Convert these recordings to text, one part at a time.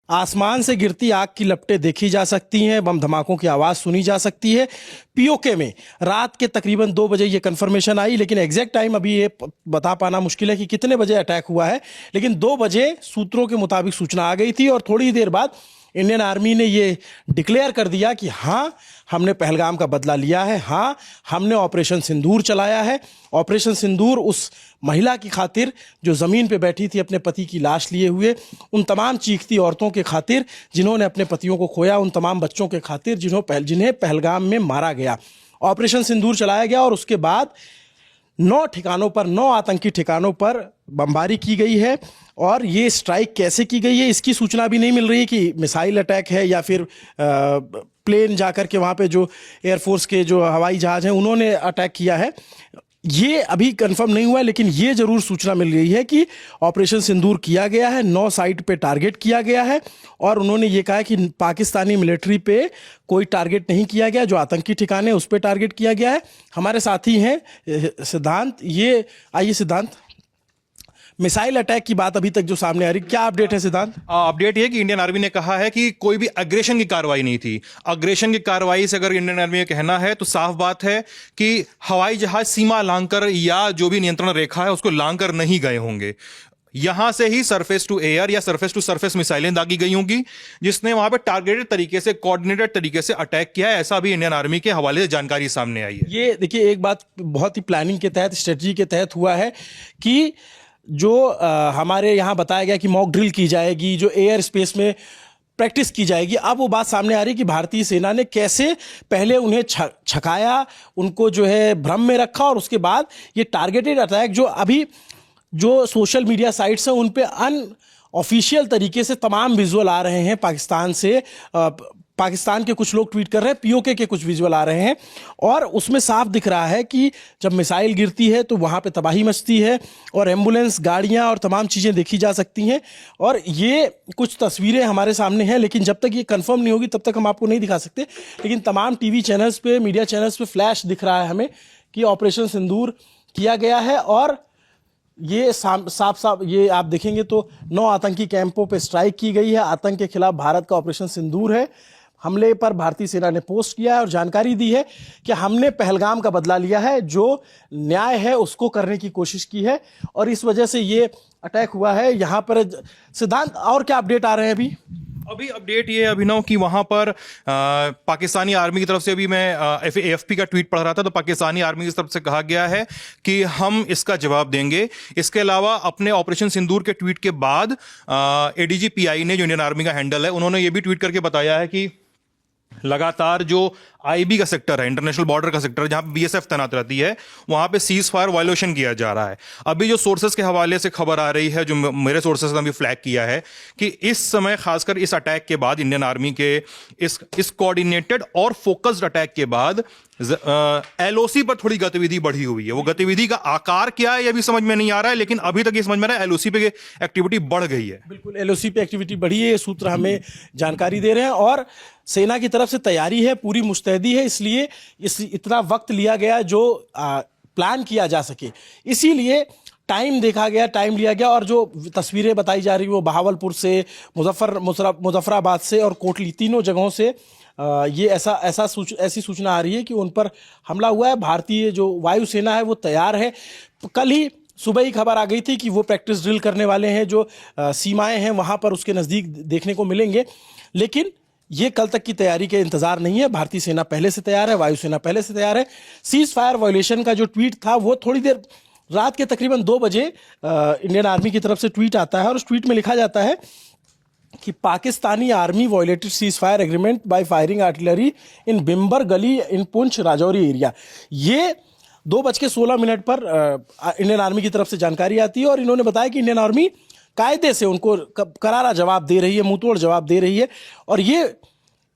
आसमान से गिरती आग की लपटें देखी जा सकती हैं, बम धमाकों की आवाज़ सुनी जा सकती है। पीओके में रात के तकरीबन 2 बजे ये कंफर्मेशन आई, लेकिन एग्जैक्ट टाइम अभी ये बता पाना मुश्किल है कि कितने बजे अटैक हुआ है। लेकिन 2 बजे सूत्रों के मुताबिक सूचना आ गई थी और थोड़ी देर बाद इंडियन आर्मी ने ये डिक्लेयर कर दिया कि हाँ, हमने पहलगाम का बदला लिया है, हाँ, हमने ऑपरेशन सिंदूर चलाया है। ऑपरेशन सिंदूर उस महिला की खातिर जो ज़मीन पे बैठी थी अपने पति की लाश लिए हुए, उन तमाम चीखती औरतों के खातिर जिन्होंने अपने पतियों को खोया, उन तमाम बच्चों के खातिर जिन्हें पहलगाम में मारा गया। ऑपरेशन सिंदूर चलाया गया और उसके बाद 9 ठिकानों पर, 9 आतंकी ठिकानों पर बमबारी की गई है। और ये स्ट्राइक कैसे की गई है इसकी सूचना भी नहीं मिल रही कि मिसाइल अटैक है या फिर प्लेन जाकर के वहाँ पे जो एयरफोर्स के जो हवाई जहाज़ हैं उन्होंने अटैक किया है। ये अभी कंफर्म नहीं हुआ है, लेकिन ये जरूर सूचना मिल रही है कि ऑपरेशन सिंदूर किया गया है, 9 साइट पे टारगेट किया गया है। और उन्होंने ये कहा कि पाकिस्तानी मिलिट्री पे कोई टारगेट नहीं किया गया, जो आतंकी ठिकाने उस पे टारगेट किया गया है। हमारे साथी हैं सिद्धांत, ये आइए सिद्धांत, मिसाइल अटैक की बात अभी तक जो सामने आ रही, क्या अपडेट है सिद्धांत? अपडेट ये कि इंडियन आर्मी ने कहा है कि कोई भी अग्रेशन की कार्रवाई नहीं थी। अग्रेशन की कार्रवाई से अगर इंडियन आर्मी का कहना है तो साफ बात है कि हवाई जहाज सीमा लांघकर या जो भी नियंत्रण रेखा है उसको लांघकर नहीं गए होंगे। यहां से ही सरफेस टू एयर या सरफेस टू सरफेस मिसाइलें दागी गई होंगी, जिसने वहां पे टारगेटेड तरीके से, कोऑर्डिनेटेड तरीके से अटैक किया है। ऐसा भी इंडियन आर्मी के हवाले से जानकारी सामने आई है। ये देखिए, एक बात बहुत ही प्लानिंग के तहत, स्ट्रेटजी के तहत हुआ है कि जो हमारे यहाँ बताया गया कि मॉक ड्रिल की जाएगी, जो एयर स्पेस में प्रैक्टिस की जाएगी। अब वो बात सामने आ रही कि भारतीय सेना ने कैसे पहले उन्हें छकाया, उनको जो है भ्रम में रखा, और उसके बाद ये टारगेटेड अटैक जो अभी जो सोशल मीडिया साइट्स हैं उन पे अनऑफिशियल तरीके से तमाम विजुअल आ रहे हैं पाकिस्तान से। पाकिस्तान के कुछ लोग ट्वीट कर रहे हैं, पीओके के कुछ विजुअल आ रहे हैं, और उसमें साफ दिख रहा है कि जब मिसाइल गिरती है तो वहाँ पे तबाही मचती है और एम्बुलेंस, गाड़ियाँ और तमाम चीज़ें देखी जा सकती हैं। और ये कुछ तस्वीरें हमारे सामने हैं, लेकिन जब तक ये कंफर्म नहीं होगी तब तक हम आपको नहीं दिखा सकते। लेकिन तमाम टीवी चैनल्स पे, मीडिया चैनल्स पे फ्लैश दिख रहा है हमें कि ऑपरेशन सिंदूर किया गया है। और ये साफ साफ ये आप देखेंगे तो 9 आतंकी कैंपों पे स्ट्राइक की गई है। आतंक के खिलाफ भारत का ऑपरेशन सिंदूर है। हमले पर भारतीय सेना ने पोस्ट किया है और जानकारी दी है कि हमने पहलगाम का बदला लिया है, जो न्याय है उसको करने की कोशिश की है और इस वजह से ये अटैक हुआ है। यहाँ पर सिद्धांत, और क्या अपडेट आ रहे हैं अभी अपडेट ये अभिनव कि वहां पर पाकिस्तानी आर्मी की तरफ से, अभी मैं एएफपी का ट्वीट पढ़ रहा था तो पाकिस्तानी आर्मी की तरफ से कहा गया है कि हम इसका जवाब देंगे। इसके अलावा अपने ऑपरेशन सिंदूर के ट्वीट के बाद एडीजी पीआई ने, जो इंडियन आर्मी का हैंडल है, उन्होंने ये भी ट्वीट करके बताया है कि लगातार जो आईबी का सेक्टर है, इंटरनेशनल बॉर्डर का सेक्टर, जहां पे बीएसएफ तैनात रहती है, वहां पे सीज फायर वायलेशन किया जा रहा है। अभी जो सोर्सेस के हवाले से खबर आ रही है, जो मेरे सोर्सेस ने अभी फ्लैग किया है, कि इस समय खासकर इस अटैक के बाद, इंडियन आर्मी के इस कोऑर्डिनेटेड और फोकस्ड अटैक के बाद एलओसी पर थोड़ी गतिविधि बढ़ी हुई है। वो गतिविधि का आकार क्या है ये भी समझ में नहीं आ रहा है, लेकिन अभी तक ये समझ में आ रहा है एलओसी पे एक्टिविटी बढ़ गई है। बिल्कुल, एलओसी पे एक्टिविटी बढ़ी है, ये सूत्र हमें जानकारी दे रहे हैं। और सेना की तरफ से तैयारी है, पूरी मुस्तैदी है, इसलिए इतना वक्त लिया गया जो प्लान किया जा सके, इसीलिए टाइम देखा गया, टाइम लिया गया। और जो तस्वीरें बताई जा रही वो बहावलपुर से, मुजफ्फराबाद से और कोटली, तीनों जगहों से ये ऐसी सूचना आ रही है कि उन पर हमला हुआ है। भारतीय जो वायुसेना है वो तैयार है। कल ही सुबह ही खबर आ गई थी कि वो प्रैक्टिस ड्रिल करने वाले हैं, जो सीमाएं हैं वहाँ पर उसके नज़दीक देखने को मिलेंगे। लेकिन ये कल तक की तैयारी के इंतजार नहीं है। भारतीय सेना पहले से तैयार है, वायुसेना पहले से तैयार है। सीज फायर वायलेशन का जो ट्वीट था वो थोड़ी देर रात के तकरीबन 2 बजे इंडियन आर्मी की तरफ से ट्वीट आता है और उस ट्वीट में लिखा जाता है कि Pakistani army violated ceasefire agreement by firing artillery in Bimber Gali in Poonch Rajouri area. ये 2:16 पर इंडियन आर्मी की तरफ से जानकारी आती है और इन्होंने बताया कि इंडियन आर्मी कायदे से उनको करारा जवाब दे रही है, मुंहतोड़ जवाब दे रही है। और ये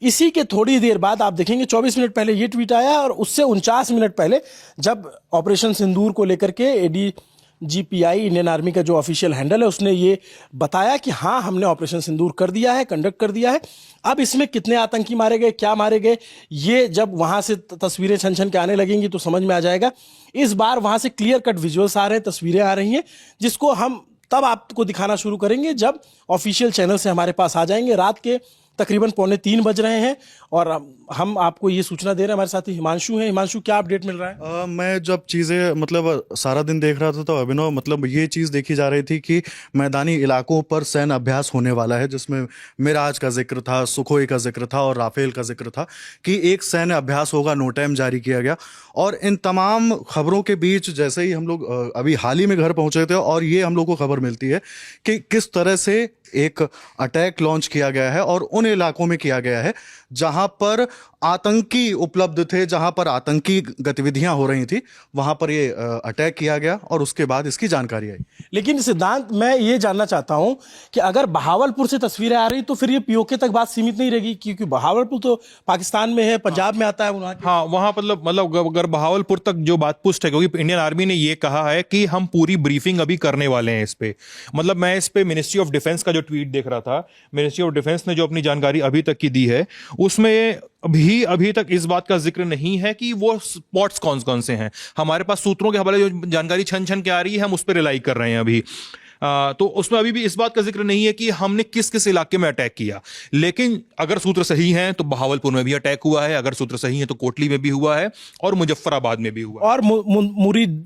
इसी के थोड़ी देर बाद आप देखेंगे 24 मिनट पहले ये ट्वीट आया और उससे 49 मिनट पहले जब ऑपरेशन सिंदूर को लेकर के एडीजीपीआई, इंडियन आर्मी का जो ऑफिशियल हैंडल है, उसने ये बताया कि हाँ, हमने ऑपरेशन सिंदूर कर दिया है, कंडक्ट कर दिया है। अब इसमें कितने आतंकी मारे गए, क्या मारे गए, ये जब वहां से तस्वीरें छन छन के आने लगेंगी तो समझ में आ जाएगा। इस बार वहां से क्लियर कट विजुअल्स आ रहे हैं, तस्वीरें आ रही हैं, जिसको हम तब आपको दिखाना शुरू करेंगे जब ऑफिशियल चैनल से हमारे पास आ जाएंगे। रात के तकरीबन 2:45 बज रहे हैं और हम आपको ये सूचना दे रहे हैं। हमारे साथी हिमांशु हैं। हिमांशु, क्या अपडेट मिल रहा है? मैं जब चीज़ें मतलब सारा दिन देख रहा था तो अभिनव मतलब ये चीज़ देखी जा रही थी कि मैदानी इलाकों पर सैन्य अभ्यास होने वाला है, जिसमें मिराज का जिक्र था, सुखोई का जिक्र था और राफेल का जिक्र था कि एक सैन्य अभ्यास होगा, नो टाइम जारी किया गया। और इन तमाम खबरों के बीच जैसे ही हम लोग अभी हाल ही में घर पहुंचे थे और ये हम लोग को खबर मिलती है कि किस तरह से एक अटैक लॉन्च किया गया है और उन इलाकों में किया गया है जहां पर आतंकी उपलब्ध थे, जहां पर आतंकी गतिविधियां हो रही थी, वहां पर ये अटैक किया गया और उसके बाद इसकी जानकारी आई। लेकिन सिद्धांत, मैं ये जानना चाहता हूं कि अगर बहावलपुर से तस्वीरें आ रही तो फिर ये पीओके तक बात सीमित नहीं रहेगी, क्योंकि बहावलपुर तो पाकिस्तान में है, पंजाब में आता है वहां। हाँ, वहां मतलब अगर बहावलपुर तक जो बात पुष्ट है, क्योंकि इंडियन आर्मी ने ये कहा है कि हम पूरी ब्रीफिंग अभी करने वाले हैं इस पे। मतलब मैं इस पे मिनिस्ट्री ऑफ डिफेंस का जो ट्वीट देख रहा था, मिनिस्ट्री ऑफ डिफेंस ने जो अपनी जानकारी अभी तक की दी है उसमें अभी तक इस बात का जिक्र नहीं है कि वो स्पॉट्स कौन कौन से हैं। हमारे पास सूत्रों के हवाले जो जानकारी छन छन के आ रही है, हम उस पर रिलाई कर रहे हैं अभी। तो उसमें अभी भी इस बात का जिक्र नहीं है कि हमने किस किस इलाके में अटैक किया। लेकिन अगर सूत्र सही हैं तो बहावलपुर में भी अटैक हुआ है, अगर सूत्र सही हैं तो कोटली में भी हुआ है और मुजफ्फराबाद में भी हुआ है और मुरीद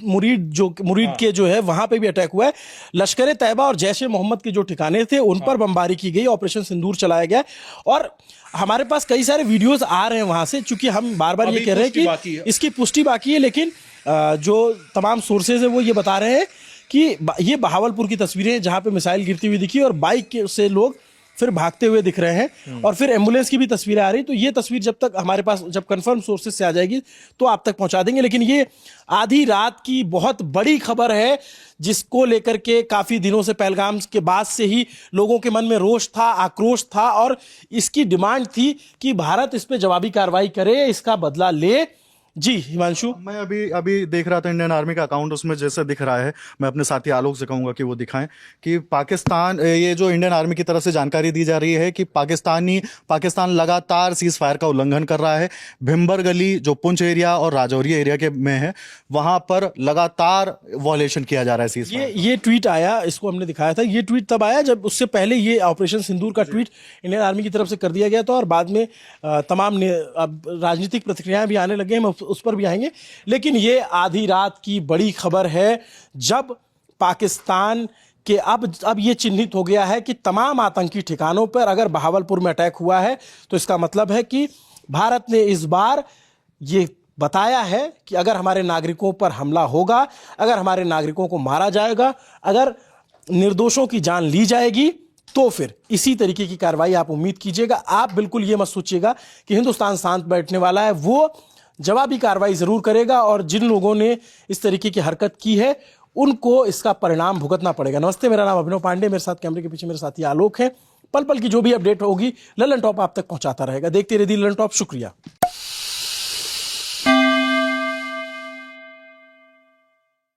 के जो है वहां पे भी अटैक हुआ है। लश्कर तैयबा और जैश ए मोहम्मद के जो ठिकाने थे उन पर बमबारी की गई, ऑपरेशन सिंदूर चलाया गया और हमारे पास कई सारे वीडियोस आ रहे हैं वहां से। चूंकि हम बार बार ये कह रहे हैं कि इसकी पुष्टि बाकी है, लेकिन जो तमाम सोर्सेज है वो ये बता रहे हैं कि ये बहावलपुर की तस्वीरें हैं जहां पे मिसाइल गिरती हुई दिखी और बाइक से लोग फिर भागते हुए दिख रहे हैं और फिर एम्बुलेंस की भी तस्वीरें आ रही। तो ये तस्वीर जब तक हमारे पास, जब कंफर्म सोर्सेज से आ जाएगी तो आप तक पहुंचा देंगे। लेकिन ये आधी रात की बहुत बड़ी खबर है जिसको लेकर के काफी दिनों से, पहलगाम के बाद से ही लोगों के मन में रोष था, आक्रोश था और इसकी डिमांड थी कि भारत इस पे जवाबी कार्रवाई करे, इसका बदला ले। जी हिमांशु, मैं अभी देख रहा था इंडियन आर्मी का अकाउंट, उसमें जैसे दिख रहा है, मैं अपने साथी आलोक से कहूंगा कि वो दिखाएं कि पाकिस्तान, ये जो इंडियन आर्मी की तरफ से जानकारी दी जा रही है कि पाकिस्तान लगातार सीज फायर का उल्लंघन कर रहा है। भिम्बर गली जो पुंछ एरिया और राजौरी एरिया के में है, वहां पर लगातार वॉलेशन किया जा रहा है सीज फायर। ये ट्वीट आया, इसको हमने दिखाया था। ये ट्वीट तब आया जब उससे पहले ये ऑपरेशन सिंदूर का ट्वीट इंडियन आर्मी की तरफ से कर दिया गया था और बाद में तमाम राजनीतिक प्रतिक्रियाएं भी आने लगे हैं, उस पर भी आएंगे। लेकिन ये आधी रात की बड़ी खबर है जब पाकिस्तान के अब ये चिन्हित हो गया है कि तमाम आतंकी ठिकानों पर अगर बहावलपुर में अटैक हुआ है तो इसका मतलब है कि भारत ने इस बार ये बताया है कि अगर हमारे नागरिकों पर हमला होगा, अगर हमारे नागरिकों को मारा जाएगा, अगर निर्दोषों की जान ली जाएगी तो फिर इसी तरीके की कार्रवाई आप उम्मीद कीजिएगा। आप बिल्कुल ये मत सोचिएगा कि हिंदुस्तान शांत बैठने वाला है, वो जवाबी कार्रवाई जरूर करेगा और जिन लोगों ने इस तरीके की हरकत की है उनको इसका परिणाम भुगतना पड़ेगा। नमस्ते, मेरा नाम अभिनव पांडे, मेरे साथ कैमरे के पीछे मेरे साथी आलोक है। पल पल की जो भी अपडेट होगी ललन टॉप आप तक पहुंचाता रहेगा। देखते रहिए ललन टॉप। शुक्रिया।